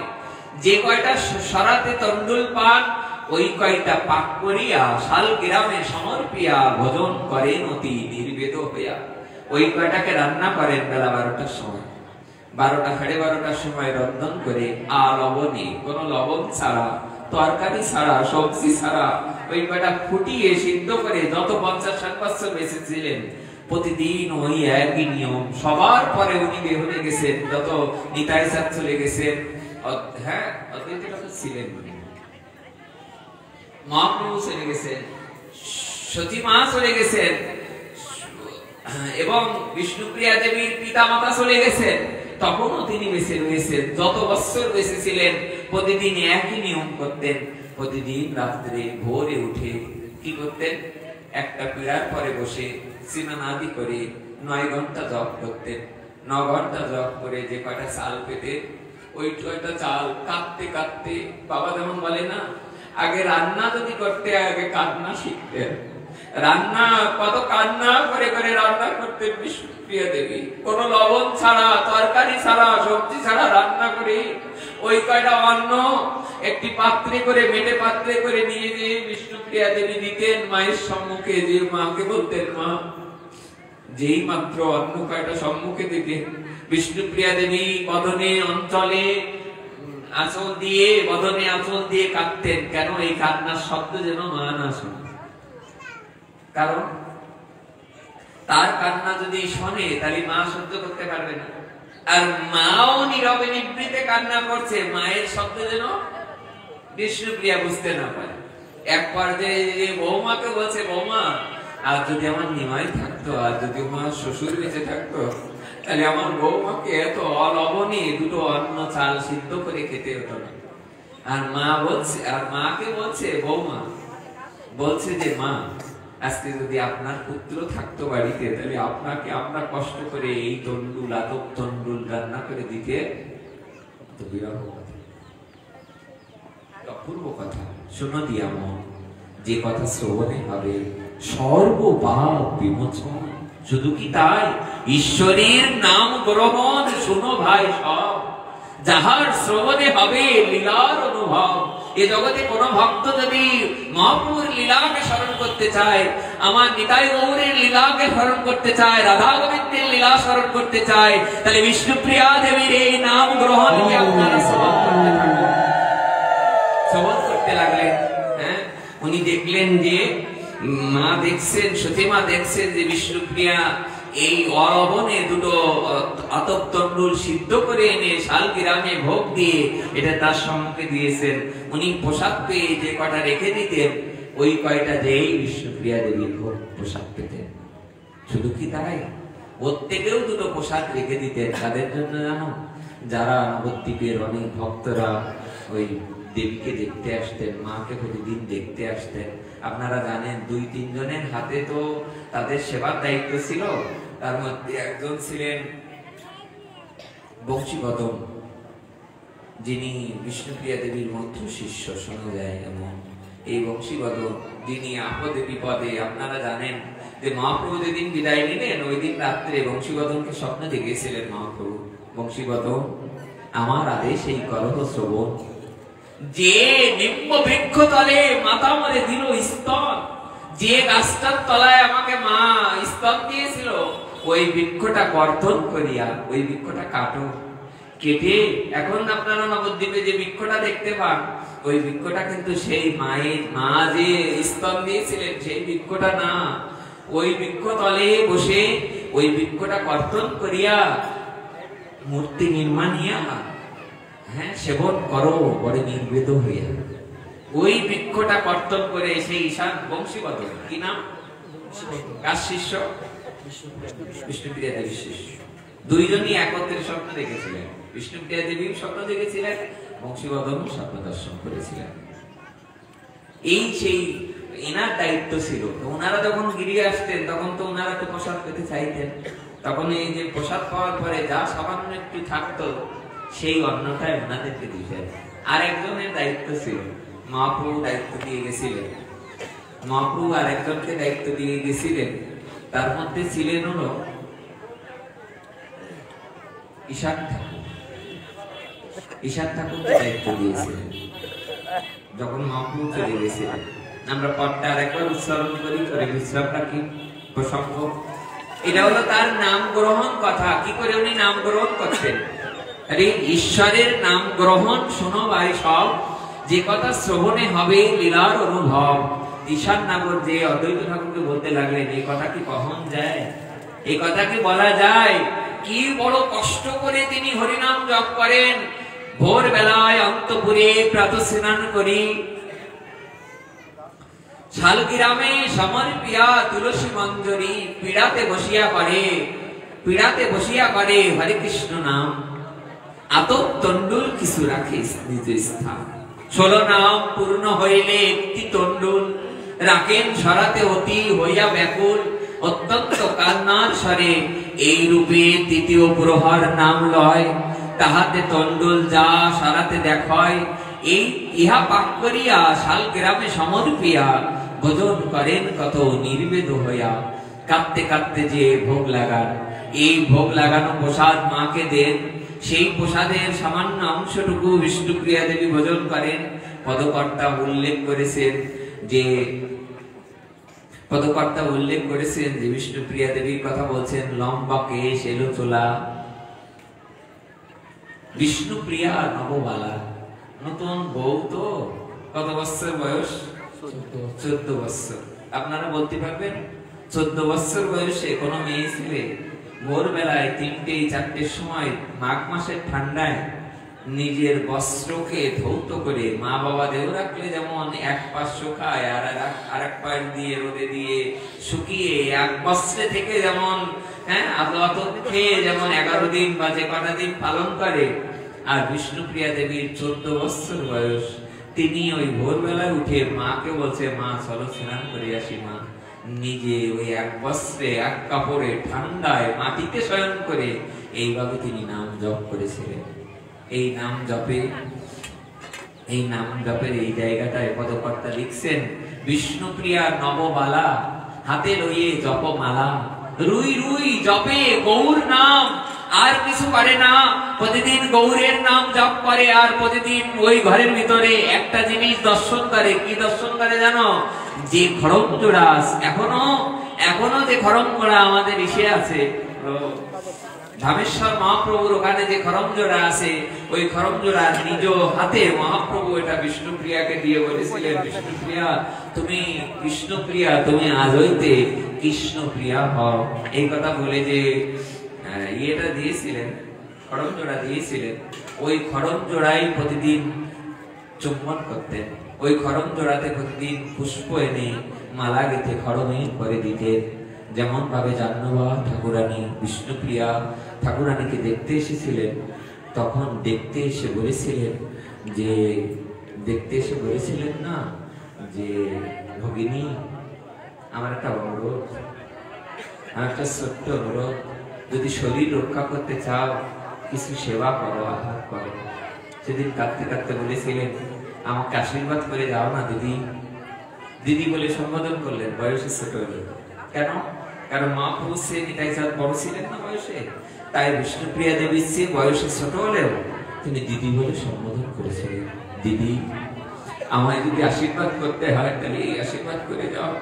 যে কয়টা সরাতে তন্ডুল পান, ওই কয়টা পাক করিয়া শাল গ্রামে সমর্পিয়া ভোজন করেন অতি নির্বেদ হইয়া। ওই কয়টাকে রান্না করেন বেলা 12টার সময়, 12টা সাড়ে 12টার সময় রন্ধন করে লবণে, কোন লবণ ছাড়া, তরকারি ছাড়া, সবজি ছাড়া, ওই কয়টা ফুটিয়ে সিদ্ধ করে যত 50-60 বছর বেঁচেছিলেন প্রতিদিন ওই একই নিয়ম। সবার পরে উনি বেহুনে গেছেন, যত নিতাই সাথ চলে গেছেন, হ্যাঁ অদ্বৈত ঠাকুর ছিলেন, মহাপ্রভু চলে গেছেন, সতী মা চলে গেছেন, এবং বিষ্ণুপ্রিয়া দেবীর পিতা মাতা চলে গেছেন, তখনও তিনি বেঁচে রয়েছেন। যত বছর বেঁচে ছিলেন প্রতিদিন একই নিয়ম করতেন। প্রতিদিন রাত্রে ভোরে উঠে কি করতেন? একটা পীড়ার পরে বসে স্নানাদি করে 9 ঘন্টা জপ করতেন। 9 ঘন্টা জপ করে যে কয়টা চাল পেতেন, ওই কয়টা চাল কাটতে কাটতে, বাবা যেমন বলে না, আগে রান্না যদি করতে আগে কান্না শিখতেন। রান্না কত কান্না করে করে রান্না করতেন বিষ্ণুপ্রিয়া দেবী, কোন লবণ ছাড়া, তরকারি ছাড়া, সবজি ছাড়া রান্না করে ওই কয়টা অন্ন একটি পাত্রে করে, মেটে পাত্রে করে নিয়ে যে বিষ্ণুপ্রিয়া দেবী দিতেন মায়ের সম্মুখে। যে মাকে বলতেন, মা, যেই মাত্র অন্ন কয়টা সম্মুখে দিতেন, বিষ্ণুপ্রিয়া দেবী বদনে অঞ্চলে আঁচল দিয়ে, বদনে আঁচল দিয়ে কাঁদতেন। কেন? এই কান্নার শব্দ যেন মা না শোনে। কারণ তার কান্না যদি শোনে তাহলে মা সহ্য করতে পারবে না। আর মাও নীরবে নিবৃতে কান্না করছে, মায়ের শব্দ যেন বিষ্ণুপ্রিয়া বুঝতে না পারে। এক পর্যায়ে বৌমাকে বলছে, বৌমা, আর যদি আমার নিমাই থাকতো, আর যদি আমার শ্বশুর বেঁচে থাকতো, তাহলে আমার বৌমাকে এত অলবণে দুটো অন্ন চাল সিদ্ধ করে খেতে হতো না। আর মা বলছে, আর মাকে বলছে, বৌমা বলছে যে, মা, আজকে যদি আপনার পুত্র থাকতো বাড়িতে, তাহলে আপনাকে আমরা কষ্ট করে এই তন্ডুল, আতপ তন্ডুল রান্না করে দিতে। তো বিরহ কথা, অপূর্ব কথা। শোনো দিয়া মন, যে কথা শ্রবণে হবে সর্বপাপ বিমোচন। শুধু কি তাই, ঈশ্বরের নাম গ্রহণ শুনো ভাই সব, যাহার শ্রবণে হবে লীলার অনুভব। এ জগতে কোন ভক্ত যদি মহাপ্রভুর লীলাকে স্মরণ করতে চায়, আমার নিতাই গৌরের লীলাকে স্মরণ করতে চায়, রাধা গোবিন্দের লীলা স্মরণ করতে চায়, তাহলে বিষ্ণুপ্রিয়া দেবীর এই নাম গ্রহণকে আপনারা শ্রবণ করতে থাকুন। শ্রবণ করতে লাগলেন। হ্যাঁ, উনি দেখলেন যে মা দেখছেন, সতী মা দেখছেন যে বিষ্ণুপ্রিয়া এই অলবণে দুটো আতপ তন্ডুল সিদ্ধ করে এনে শালগ্রামে ভোগ দিয়ে এটা তার সম্মুখে দিয়েছেন। উনি প্রসাদ পেয়ে যে কটা রেখে দিতেন, ওই কয়টা যেই বিষ্ণুপ্রিয়া দেবীর ভোগ প্রসাদ পেতেন। শুধু কি তাই, প্রত্যেকেও দুটো প্রসাদ রেখে দিতেন। তাদের জন্য জানো, যারা নবদ্বীপের অনেক ভক্তরা ওই দেবীকে দেখতে আসতেন, মাকে প্রতিদিন দেখতে আসতেন। আপনারা জানেন, 2-3 জনের হাতে তো তাদের সেবার দায়িত্ব ছিল। তার মধ্যে একজন ছিলেন বংশীবদন, যিনি বিষ্ণুপ্রিয়া দেবীর মধ্য শিষ্য শোনা যায়। এমন এই বংশীবদন, যিনি আপদে বিপদে, আপনারা জানেন যে মহাপ্রভু যেদিন বিদায় নিলেন, ওই দিন রাত্রে বংশীবদনকে স্বপ্নে দেখেছিলেন মহাপ্রভু। বংশীবদন, আমার আদেশ এই করহ শ্রবণ, যে নিম্ন বৃক্ষ তলে মাতা মরে দিল স্তন, যে গাছটার তলায় আমাকে মা স্তন দিয়েছিল, ওই বৃক্ষটা কর্তন করিয়া ওই বৃক্ষটা কাটো। কেটে এখন আপনারা নবদ্বীপে যে বৃক্ষটা দেখতে পান, ওই বৃক্ষটা কিন্তু সেই মায়ের, মা যে স্তন দিয়েছিলেন সেই বৃক্ষটা না। ওই বৃক্ষ তলে বসে ওই বৃক্ষটা কর্তন করিয়া মূর্তি নির্মাণিয়া, হ্যাঁ, সেবন করো বড় নির্বেদ হইয়া। ওই বৃক্ষটা কর্তন করে সেই ঈশান বংশীবদন, কি নাম, কার শিষ্য? বিষ্ণুপ্রিয়া দেবীর শিষ্য। দুইজনই একত্রে স্বপ্ন দেখেছিলেন। বিষ্ণুপ্রিয়া দেবীও স্বপ্ন দেখেছিলেন, বংশীবদন স্বপ্ন দর্শন করেছিলেন। এই সেই এনার দায়িত্ব ছিল। ওনারা যখন গিরিয়ে আসতেন, তখন তো ওনারা তো প্রসাদ পেতে চাইতেন। তখন এই যে প্রসাদ পাওয়ার পরে যা সামান্য একটু থাকতো, সেই অন্নটাই ওনাদেরকে দিতেন। আর একজনের দায়িত্ব ছিল, মহাপ্রভু দায়িত্ব দিয়ে গেছিলেন। মহাপ্রভু আর একজনকে দায়িত্ব দিয়ে গেছিলেন। তার মধ্যে ছিলেন হলো ঈশান ঠাকুর। ঈশান ঠাকুরকে দায়িত্ব দিয়েছিলেন যখন মহাপ্রভু চলে গেছিলেন। আমরা পদটা আরেকবার উচ্চারণ করি, করে বিশ্রামটা কি প্রসঙ্গ। এটা হলো তার নাম গ্রহণ কথা। কি করে উনি নাম গ্রহণ করতেন? আরে ঈশ্বরের নাম গ্রহণ শোনো ভাই সব, যে কথা শ্রবণে হবে লীলার অনুভব। ঈশান নাগর যে অদ্বৈত ঠাকুরকে বলতে লাগলেন, এই কথা কি কখন যায়? এই কথা কি বলা যায়? কি বড় কষ্ট করে তিনি হরিনাম জপ করেন। ভোর বেলায় অন্তপুরে প্রাতঃ স্নান করি, শালগ্রামে সমর্পিয়া তুলসী মঞ্জরি, পীড়াতে বসিয়া করে হরে কৃষ্ণ নাম। আতপ তন্ডুল কিছু রাখে নিজ স্থান, 16 নাম পূর্ণ হইলে একটি তন্ডুল, রাখেন সরাতে অতি হইয়া ব্যাকুল, অত্যন্ত কান্নার স্বরে এই রূপে তৃতীয় প্রহর নাম লয়, তাহাতে তন্ডুল যা সরাতে দেখায়, এই ইহা পাক করিয়া শাল গ্রামে সমর্পিয়া ভোজন করেন কত নির্বেদ হইয়া। কাঁদতে কাঁদতে যে ভোগ লাগান, এই ভোগ লাগানো প্রসাদ মাকে দেন, সেই প্রসাদের সামান্য অংশটুকু বিষ্ণুপ্রিয়া দেবী ভোজন করেন। পদকর্তা উল্লেখ করেছেন যে বিষ্ণুপ্রিয়া দেবীর কথা বলছেন, লম্বা কেশ এলো চোলা, বিষ্ণুপ্রিয়া নববালা, নতুন বউ তো। কত বছর বয়স? 14 বছর। আপনারা বলতে পারবেন 14 বছর বয়সে কোনো মেয়ে ছেলে ভোরবেলায় 3টে-4টের সময় মাঘ মাসের ঠান্ডায় নিজের বস্ত্রকে ধৌত করে, মা বাবা দেহ রাখলে যেমন এক পাশ শুকায় আর এক পাশ দিয়ে রোদে দিয়ে শুকিয়ে এক বস্ত্রে থেকে যেমন খেয়ে যেমন 11 দিন বা যে কটা দিন পালন করে, আর বিষ্ণুপ্রিয়া দেবীর 14 বছর বয়স, তিনি ওই ভোরবেলায় উঠে মাকে বলছে, মা চলো স্নান করে আসি। মা নিজে ওই এক বস্ত্রে এক কাপড়ে ঠান্ডায় মাটিতে শয়ন করে এইভাবে তিনি নাম জপ করেছিলেন। এই নাম জপের এই জায়গাটায় পদকর্তা লিখছেন, বিষ্ণুপ্রিয়া নববালা হাতে লইয়ে জপমালা, রুই রুই জপে গৌর নাম, আর কিছু করে না, প্রতিদিন গৌরের নাম জপ করে, আর প্রতিদিন ওই ঘরের ভিতরে একটা জিনিস দর্শন করে। কি দর্শন করে জানো? যে খড়মজোড়া এখনো যে খড়মজোড়া আমাদের ইসে আছে, ধামেশ্বর মহাপ্রভুর ওখানে যে খড়মজোড়া আছে, ওই খড়মজোড়া নিজ হাতে মহাপ্রভু এটা বিষ্ণুপ্রিয়াকে দিয়ে বলেছিলেন, বিষ্ণুপ্রিয়া তুমি আজ হইতে কৃষ্ণপ্রিয়া হও। এই কথা বলে যে ইয়েটা দিয়েছিলেন, খড়মজোড়া দিয়েছিলেন, ওই খড়মজোড়াই প্রতিদিন চুম্বন করতেন। ওই খড়মজোড়াতে প্রতিদিন পুষ্প এনে মালা গেঁথে খড়মে করে দিতেন। যেমন ভাবে জাহ্নবা ঠাকুরানী বিষ্ণুপ্রিয়া ঠাকুরানীকে দেখতে এসেছিলেন, তখন দেখতে এসে বলেছিলেন না যে, ভগিনী আমার একটা অনুরোধ, আমার একটা ছোট্ট অনুরোধ, যদি শরীর রক্ষা করতে চাও কিছু সেবা করো, আহার করো। সেদিন কাঁদতে কাঁদতে বলেছিলেন, আমাকে আশীর্বাদ করে যাও না দিদি। দিদি বলে সম্বোধন করলেন, বয়সে ছোট হলেন। কেন? কারণ মহাপ্রভু সে নিতাই চাঁদ বড় ছিলেন না বয়সে, তাই বিষ্ণুপ্রিয়া দেবীর চেয়ে বয়সে ছোট হলেও তিনি দিদি বলে সম্বোধন করেছিলেন। দিদি, আমায় যদি আশীর্বাদ করতে হয় তাহলে এই আশীর্বাদ করে যাও,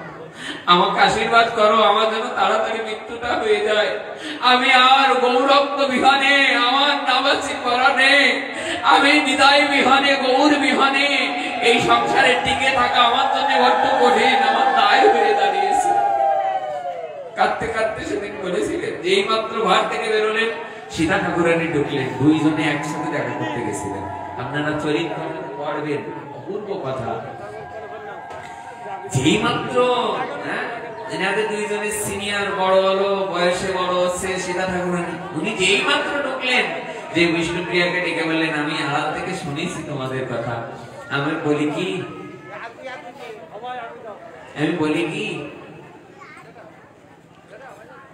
আমাকে আশীর্বাদ করো, আমার যেন তাড়াতাড়ি মৃত্যুটা হয়ে যায়। আমি আর গৌরক্ত বিহানে, আমার নামাসি পরাণে, আমি বিদায় বিহানে, গৌর বিহানে এই সংসারে টিকে থাকা আমার জন্য বড্ড কঠিন, আমার দায় হয়ে দাঁড়িয়েছে। কাঁদতে কাঁদতে সেদিন বলেছিলেন, যেই মাত্র ঘর থেকে বেরোলেন সীতা ঠাকুরানী ঢুকলেন, দুইজনে একসাথে দেখা করতে গেছিলেন। আপনারা চরিত্র পড়বেন, অপূর্ব কথা। যেই মাত্র এনাদের দুইজনের সিনিয়র বড় হলো, বয়সে বড় হচ্ছে সীতা ঠাকুরানী, উনি যেই মাত্র ঢুকলেন যে বিষ্ণুপ্রিয়াকে ডেকে বললেন, আমি আড়াল থেকে শুনেছি তোমাদের কথা, আমি বলি কি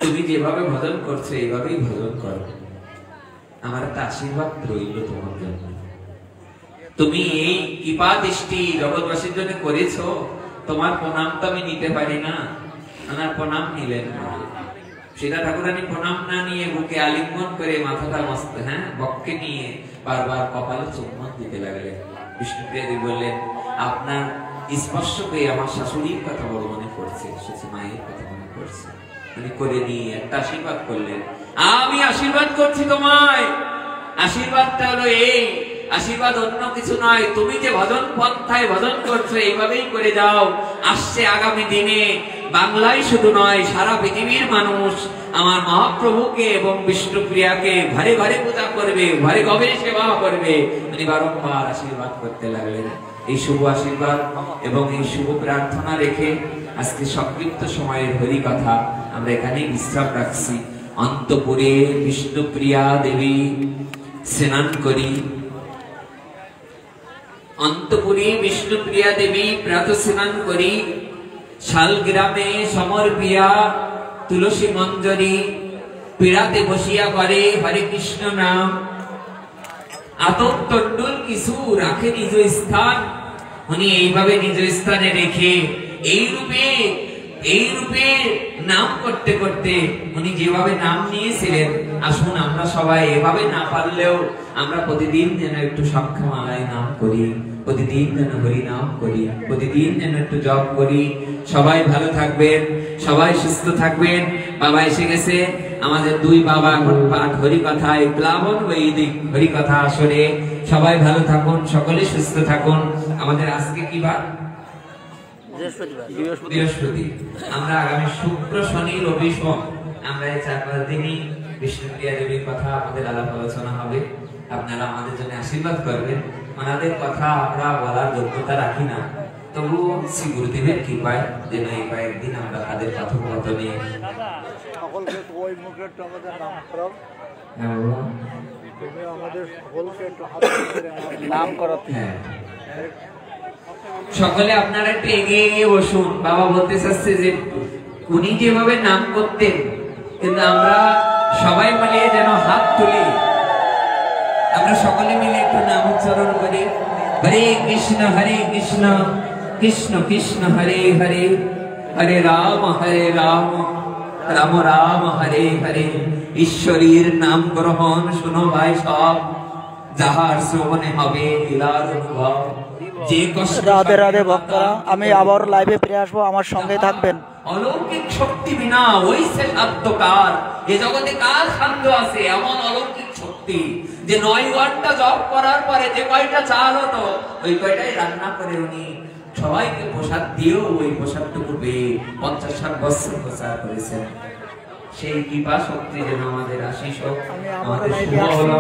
তুমি যেভাবে ভজন করছো এইভাবেই ভজন করো, আমার একটা আশীর্বাদ রইল তোমার জন্য। তুমি এই কৃপা দৃষ্টি জগৎবাসীর জন্য করেছো, তোমার প্রণাম তো আমি নিতে পারি না। আমার প্রণাম নিলেন না। সীতা ঠাকুরানী প্রণাম না নিয়ে বুকে আলিঙ্গন করে মাথাটা মস্ত বক্ষে নিয়ে বারবার কপালে চুম্বন দিতে লাগলেন। বিষ্ণুপ্রিয়া দেবী বললেন, আপনার স্পর্শ পেয়ে আমার শাশুড়ির কথা বড় মনে পড়ছে, মায়ের কথা মনে পড়ছে। উনি করে নিয়ে একটা আশীর্বাদ করলেন, আমি আশীর্বাদ করছি তোমায়। আশীর্বাদটা হলো এই, আশীর্বাদ অন্য কিছু নয়, তুমি যে ভজন পন্থায় ভজন করছো এইভাবেই করে যাও। আসছে আগামী দিনে বাংলায় শুধু নয়, সারা পৃথিবীর মানুষ আমার মহাপ্রভুকে এবং বিষ্ণুপ্রিয়াকে ঘরে ঘরে পূজা করবে, ঘরে ঘরে সেবা করবে। উনি বারংবার আশীর্বাদ করতে লাগলেন। এই শুভ আশীর্বাদ এবং এই শুভ প্রার্থনা রেখে আজকে সংক্ষিপ্ত সময়ের হরি কথা আমরা এখানেই বিশ্রাম রাখছি। অন্তপুরে বিষ্ণুপ্রিয়া দেবী স্নান করি, অন্তপুরে বিষ্ণুপ্রিয়া দেবী প্রাতঃ স্নান করি, শালগ্রামে সমর্পিয়া তুলসী মঞ্জরি পীড়াতে বসিয়া করে হরে কৃষ্ণ নাম। আতপ তন্ডুল কিছু রাখে নিজ স্থান, উনি এইভাবে নিজ স্থানে রেখে এই রূপে নাম করতে করতে উনি যেভাবে নাম নিয়েছিলেন, আসুন আমরা সবাই এভাবে না পারলেও আমরা প্রতিদিন যেন একটু সংখ্যামালায় নাম করি, প্রতিদিন যেন হরি নাম করি, প্রতিদিন যেন একটু জপ করি। সবাই ভালো থাকবেন, সবাই সুস্থ থাকবেন। বাবা এসে গেছে, আমাদের দুই বাবা এখন পাঠ হরি কথায় প্লাবন বৈদিক হরি কথা আসরে। সবাই ভালো থাকুন, সকলে সুস্থ থাকুন। আমাদের আজকে কি বার? বৃহস্পতি। আমরা আগামী শুক্র শনি রবি সোম আমরা এই 4-5 দিনই বিষ্ণুপ্রিয়া দেবীর কথা আমাদের আলাপ আলোচনা হবে। আপনারা আমাদের জন্য আশীর্বাদ করবেন। ওনাদের কথা আমরা বলার যোগ্যতা রাখি না, তবু শ্রী গুরুদেবের কৃপায় যেন এই কয়েকদিন আমরা তাদের কথোপকথনে সকলকে ওই মুখে একটু আমাদের নাম করাতে। সকলে আপনারা একটু এগিয়ে এগিয়ে বসুন। বাবা বলতে চাচ্ছে যে উনি যেভাবে নাম করতেন, কিন্তু আমরা সবাই মিলে যেন হাত তুলি, আমরা সকলে মিলে একটু নাম উচ্চারণ করি। হরে কৃষ্ণ কৃষ্ণ কৃষ্ণ হরে হরে, হরে রাম রাম রাম হরে হরে। ঈশ্বরীর নাম গ্রহণ শুনো ভাই সব, যাহার শ্রবণে হবে লীলার অনুভব। যে কষ্ট রাধে রাধে ভক্তরা, আমি আবার লাইভে ফিরে আসবো, আমার সঙ্গে থাকবেন। অলৌকিক শক্তি বিনা ওইসে সাধ্যকার, এ জগতে কার সাধ্য আছে এমন অলৌকিক শক্তি যে 9 ঘন্টা জপ করার পরে যে কয়টা চাল হতো ওই কয়টাই রান্না করে উনি সবাইকে প্রসাদ দিয়েও ওই প্রসাদটুকু পেয়ে 50-60 বছর প্রচার করেছেন। সেই কৃপা শক্তি যেন আমাদের আশীষ হোক, আমাদের শুভ হলো।